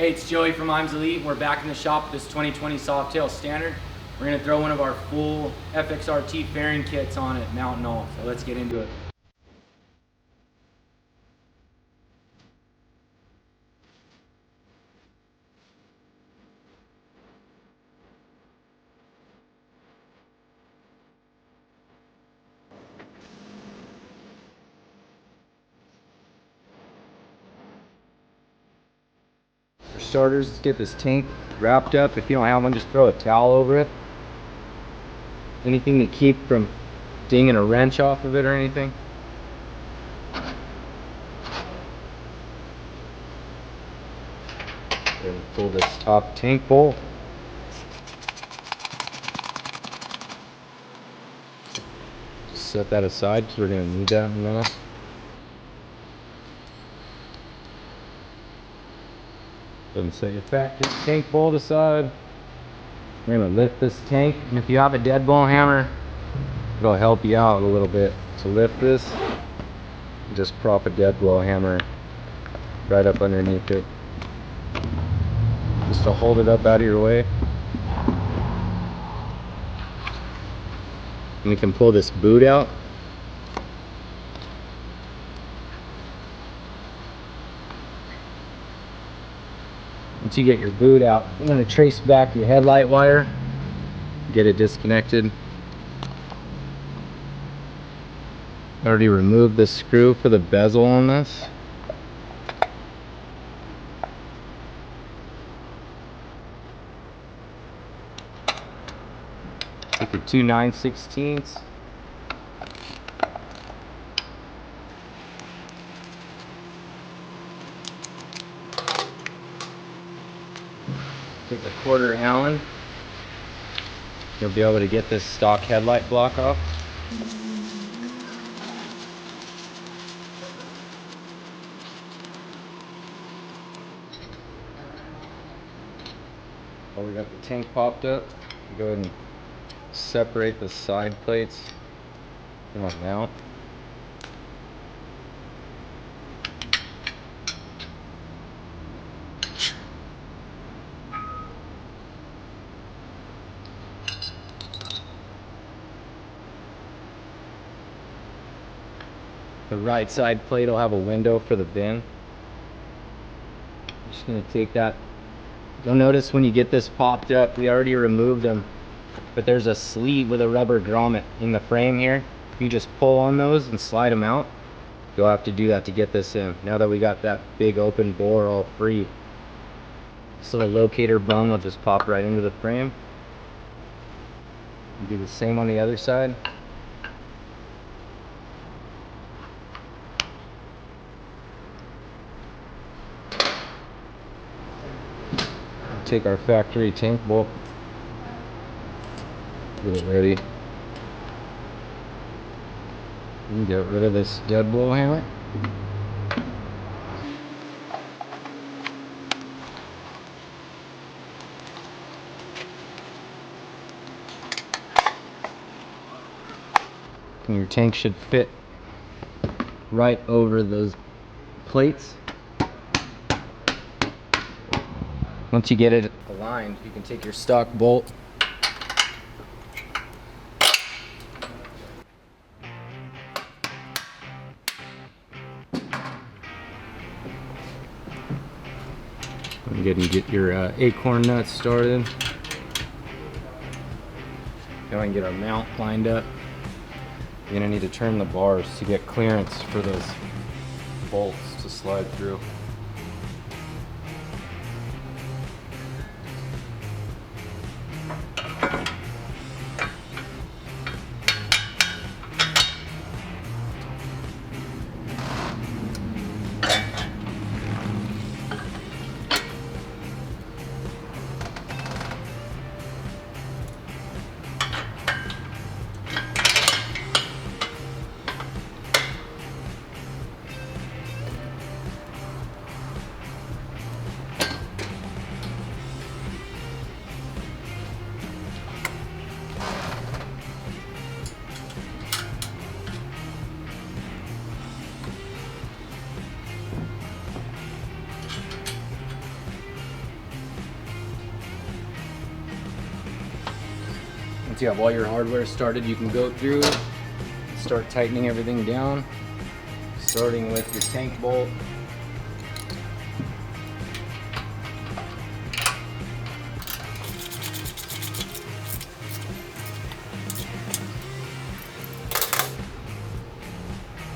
Hey, it's Joey from Imzz Elite. We're back in the shop with this 2020 Softail Standard. We're going to throw one of our full FXRT Fairing Kits on it, mount and all. So let's get into it. For starters, let's get this tank wrapped up. If you don't have one, just throw a towel over it. Anything to keep from dinging a wrench off of it or anything. Then pull this top tank bolt. Just set that aside because we're going to need that in a minute. Then set your tank bolt aside. We're going to lift this tank, and if you have a dead ball hammer, it'll help you out a little bit. To lift this, just prop a dead blow hammer right up underneath it, just to hold it up out of your way. And we can pull this boot out. Once you get your boot out, I'm going to trace back your headlight wire, get it disconnected. I already removed the screw for the bezel on this. Take your 2 9/16. Take a 1/4 Allen. You'll be able to get this stock headlight block off. Oh, we got the tank popped up. Go ahead and separate the side plates from the mount. The right side plate will have a window for the bin. I'm just going to take that. You'll notice when you get this popped up, we already removed them, but there's a sleeve with a rubber grommet in the frame here. You just pull on those and slide them out. You'll have to do that to get this in. Now that we got that big open bore all free, this little locator bung will just pop right into the frame. Do the same on the other side. Take our factory tank bolt, get it ready, and get rid of this dead blow hammer. And your tank should fit right over those plates. Once you get it aligned, you can take your stock bolt, and get your acorn nuts started. Go and get our mount lined up. You're gonna need to turn the bars to get clearance for those bolts to slide through. you have all your hardware started, you can go through, start tightening everything down, starting with your tank bolt.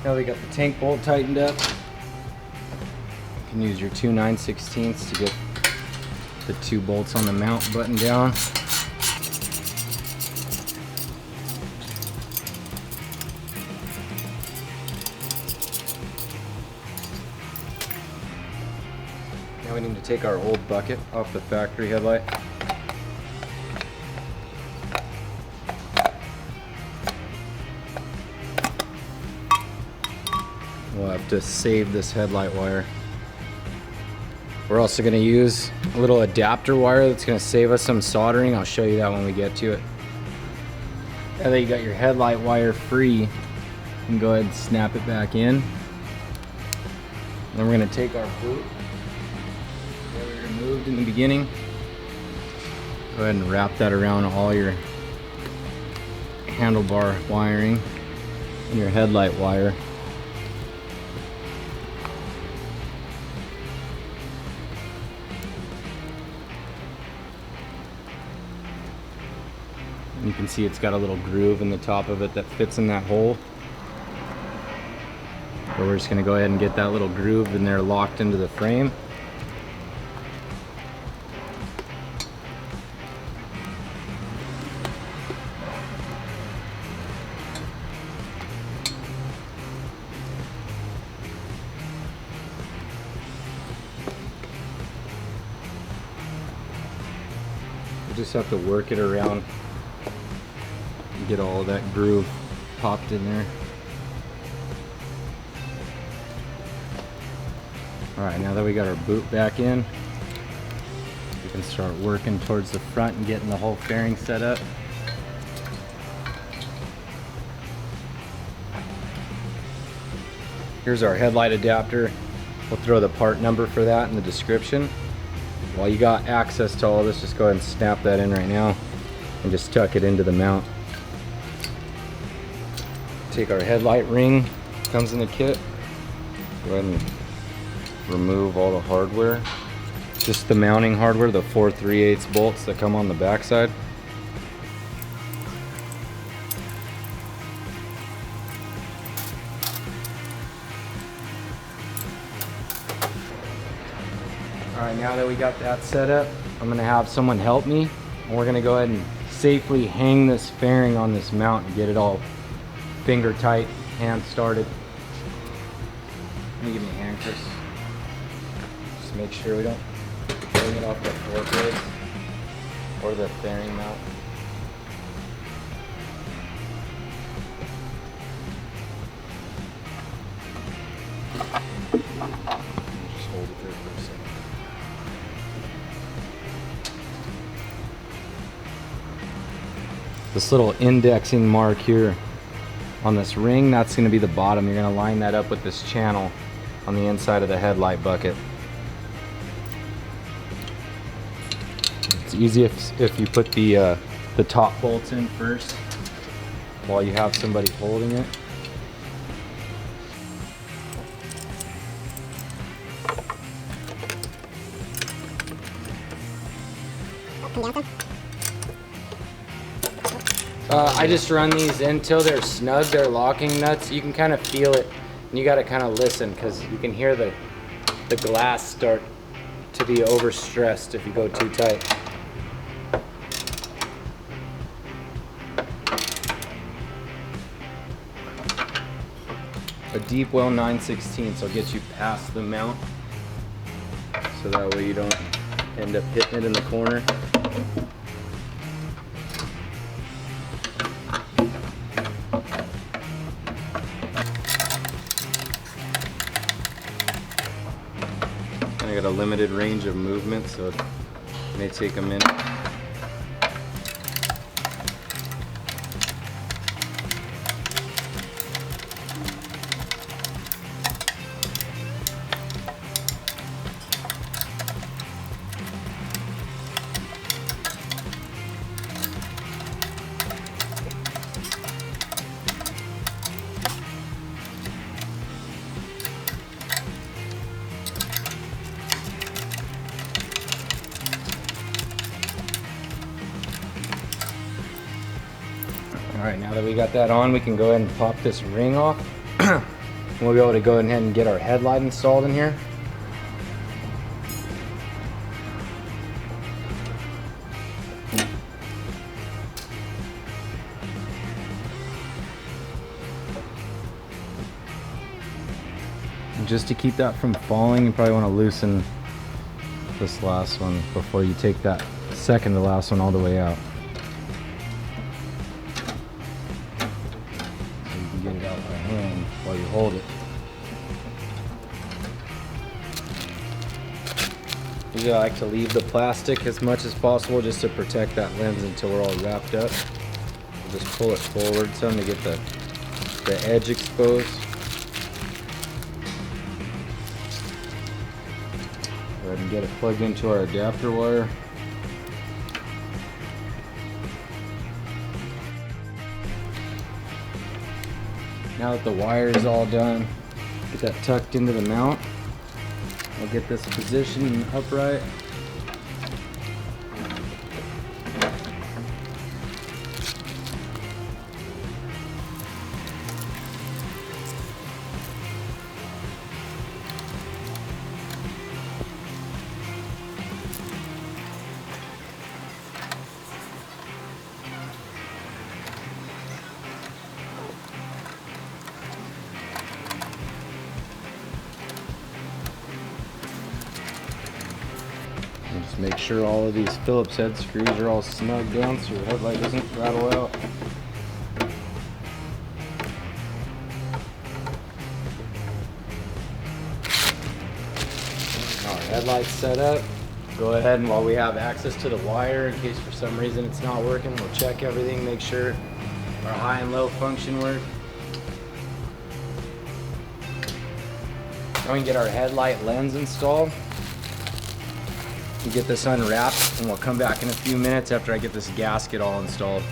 Now we got the tank bolt tightened up. You can use your 2 9/16 to get the 2 bolts on the mount button down. Now we need to take our old bucket off the factory headlight. We'll have to save this headlight wire. We're also going to use a little adapter wire that's going to save us some soldering. I'll show you that when we get to it. Now that you got your headlight wire free, you can go ahead and snap it back in. Then we're going to take our boot that we removed in the beginning. Go ahead and wrap that around all your handlebar wiring and your headlight wire. You can see it's got a little groove in the top of it that fits in that hole. But we're just going to go ahead and get that little groove in there locked into the frame. We just have to work it around. Get all of that groove popped in there. Alright, now that we got our boot back in, we can start working towards the front and getting the whole fairing set up. Here's our headlight adapter. We'll throw the part number for that in the description. While you got access to all this, just go ahead and snap that in right now and just tuck it into the mount. Take our headlight ring, comes in the kit. Go ahead and remove all the hardware. Just the mounting hardware, the 4 3/8 bolts that come on the backside. Alright, now that we got that set up, I'm going to have someone help me. And we're going to go ahead and safely hang this fairing on this mount and get it all finger tight, hand started. Let me give me a hand, Chris. Just make sure we don't bring it off the floor blades or the fairing mount. Just hold it there for a second. This little indexing mark here on this ring, that's going to be the bottom. You're going to line that up with this channel on the inside of the headlight bucket. It's easy if you put the top bolts in first while you have somebody holding it. I just run these until they're snug, they're locking nuts. You can kind of feel it, and you got to kind of listen because you can hear the glass start to be overstressed if you go too tight. A deep well 9/16 will get you past the mount, so that way you don't end up hitting it in the corner. I got a limited range of movement, so it may take a minute. right, now that we got that on, we can go ahead and pop this ring off. We'll be able to go ahead and get our headlight installed in here. And just to keep that from falling, you probably want to loosen this last one before you take that second to last one all the way out. So you can get it out by hand while you hold it. Usually I like to leave the plastic as much as possible just to protect that lens until we're all wrapped up. We'll just pull it forward some to get the edge exposed. Go ahead and get it plugged into our adapter wire. Now that the wire is all done, get that tucked into the mount. I'll get this positioned upright. And just make sure all of these Phillips head screws are all snug down so your headlight doesn't rattle out. Our headlight's set up. Go ahead and while we have access to the wire, in case for some reason it's not working, we'll check everything, make sure our high and low function work. Now we can get our headlight lens installed. Get this unwrapped, and we'll come back in a few minutes after I get this gasket all installed.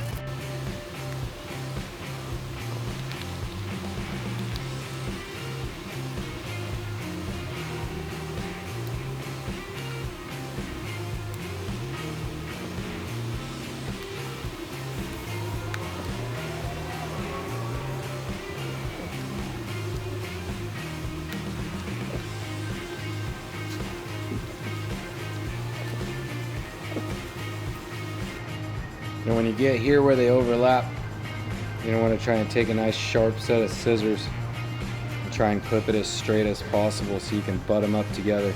And when you get here where they overlap, you want to try and take a nice sharp set of scissors and try and clip it as straight as possible so you can butt them up together.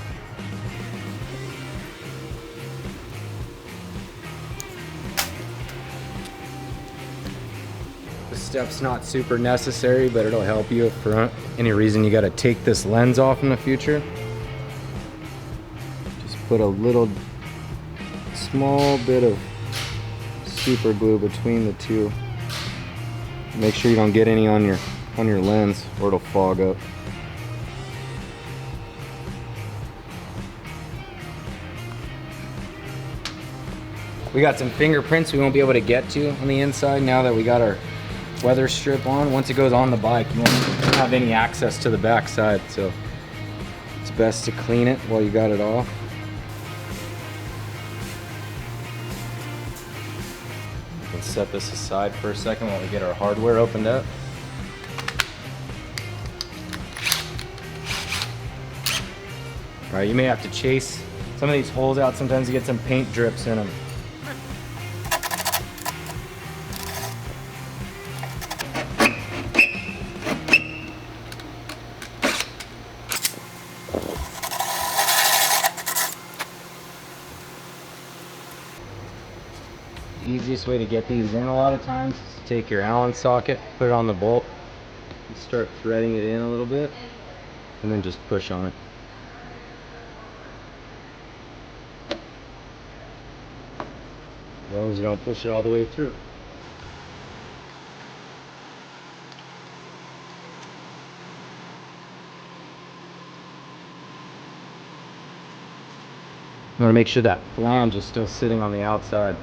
This step's not super necessary, but it'll help you if for any reason you got to take this lens off in the future. Just put a little small bit of super glue between the two. Make sure you don't get any on your lens or it'll fog up. We got some fingerprints we won't be able to get to on the inside now that we got our weather strip on. Once it goes on the bike, you won't have any access to the back side, so it's best to clean it while you got it off. Set this aside for a second while we get our hardware opened up. Alright, you may have to chase some of these holes out. Sometimes you get some paint drips in them. Easiest way to get these in a lot of times is to take your Allen socket, put it on the bolt, and start threading it in a little bit, and then just push on it. As long as you don't push it all the way through. You want to make sure that flange is still sitting on the outside.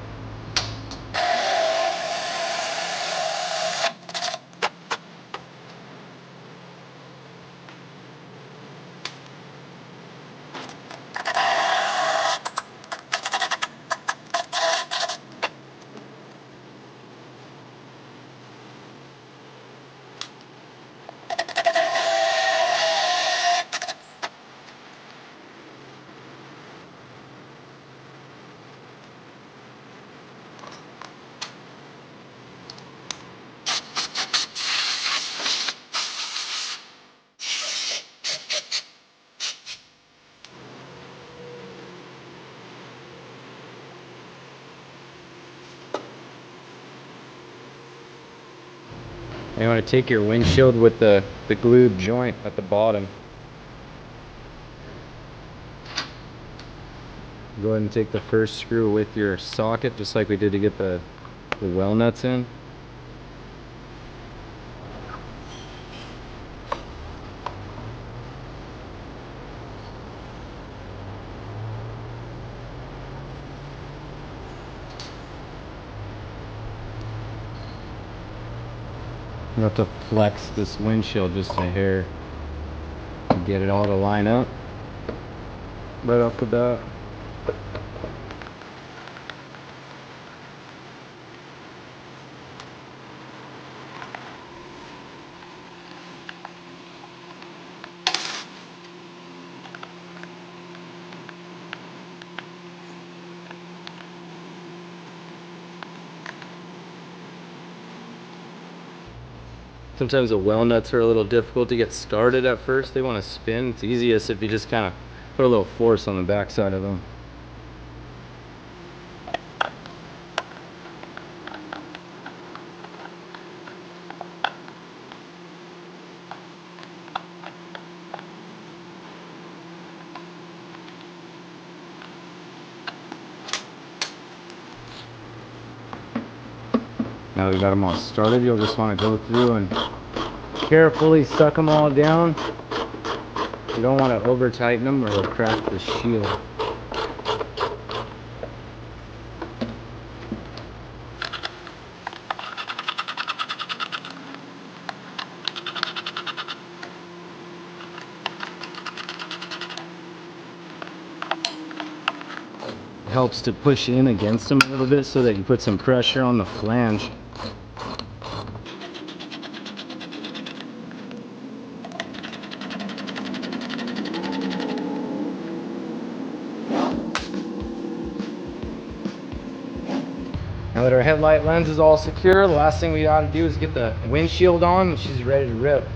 You want to take your windshield with the glued joint at the bottom. Go ahead and take the first screw with your socket, just like we did to get the well nuts in. You have to flex this windshield just a hair to get it all to line up right off the bat. Sometimes the well nuts are a little difficult to get started at first. They want to spin. It's easiest if you just kind of put a little force on the back side of them. Now that we got them all started, you'll just want to go through and carefully suck them all down. You don't want to over tighten them or it'll crack the shield. It helps to push in against them a little bit so that you put some pressure on the flange. Now that our headlight lens is all secure, the last thing we gotta do is get the windshield on, and she's ready to rip.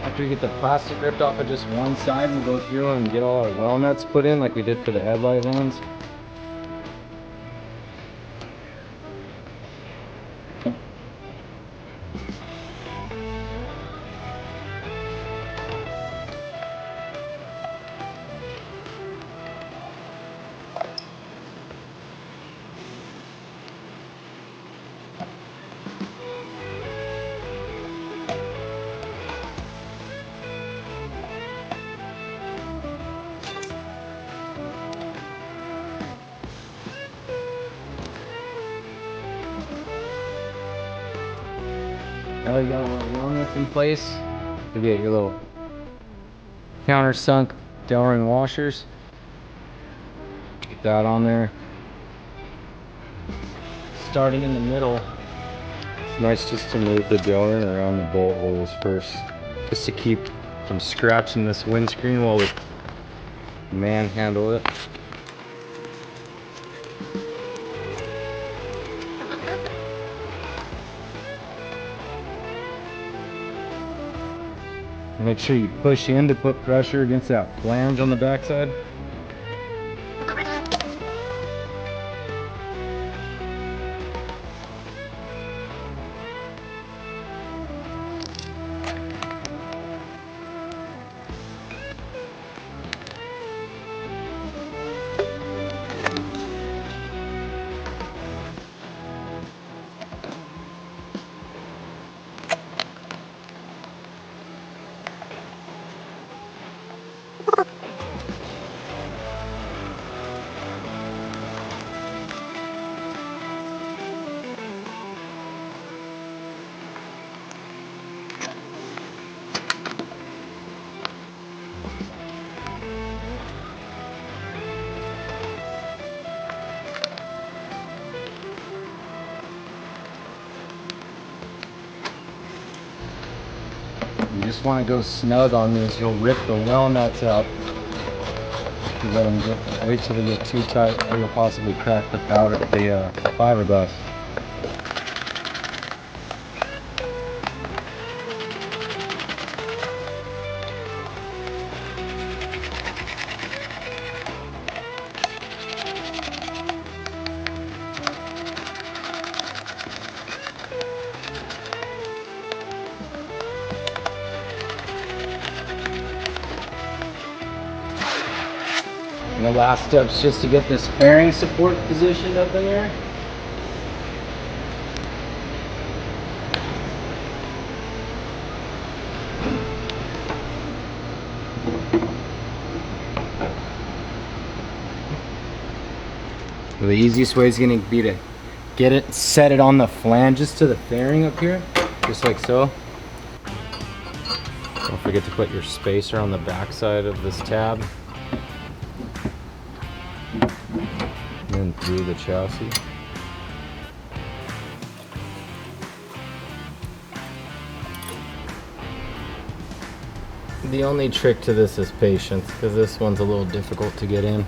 After we get the plastic ripped off of just one side, we'll go through and get all our well nuts put in like we did for the headlight lens. Now you got all the well nuts in place. You get your little countersunk Delrin washers. Get that on there. Starting in the middle. It's nice just to move the Delrin around the bolt holes first, just to keep from scratching this windscreen while we manhandle it. Make sure you push in to put pressure against that flange on the backside. You just want to go snug on these. You'll rip the well nuts out. You let them get, wait till they get too tight, or you'll possibly crack the powder, the fiberglass. And the last step's just to get this fairing support positioned up in there. The easiest way is going to be to get it, set it on the flanges to the fairing up here, just like so. Don't forget to put your spacer on the back side of this tab. And then through the chassis. The only trick to this is patience, because this one's a little difficult to get in.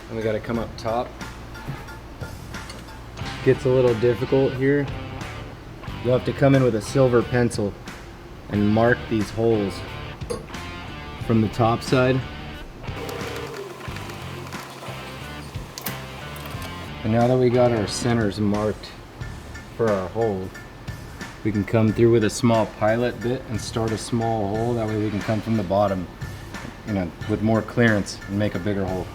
And we got to come up top. Gets a little difficult here. You'll have to come in with a silver pencil and mark these holes from the top side. And now that we got our centers marked for our hole, we can come through with a small pilot bit and start a small hole. That way we can come from the bottom, you know, with more clearance and make a bigger hole.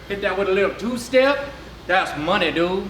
Hit that with a little two-step. That's money, dude.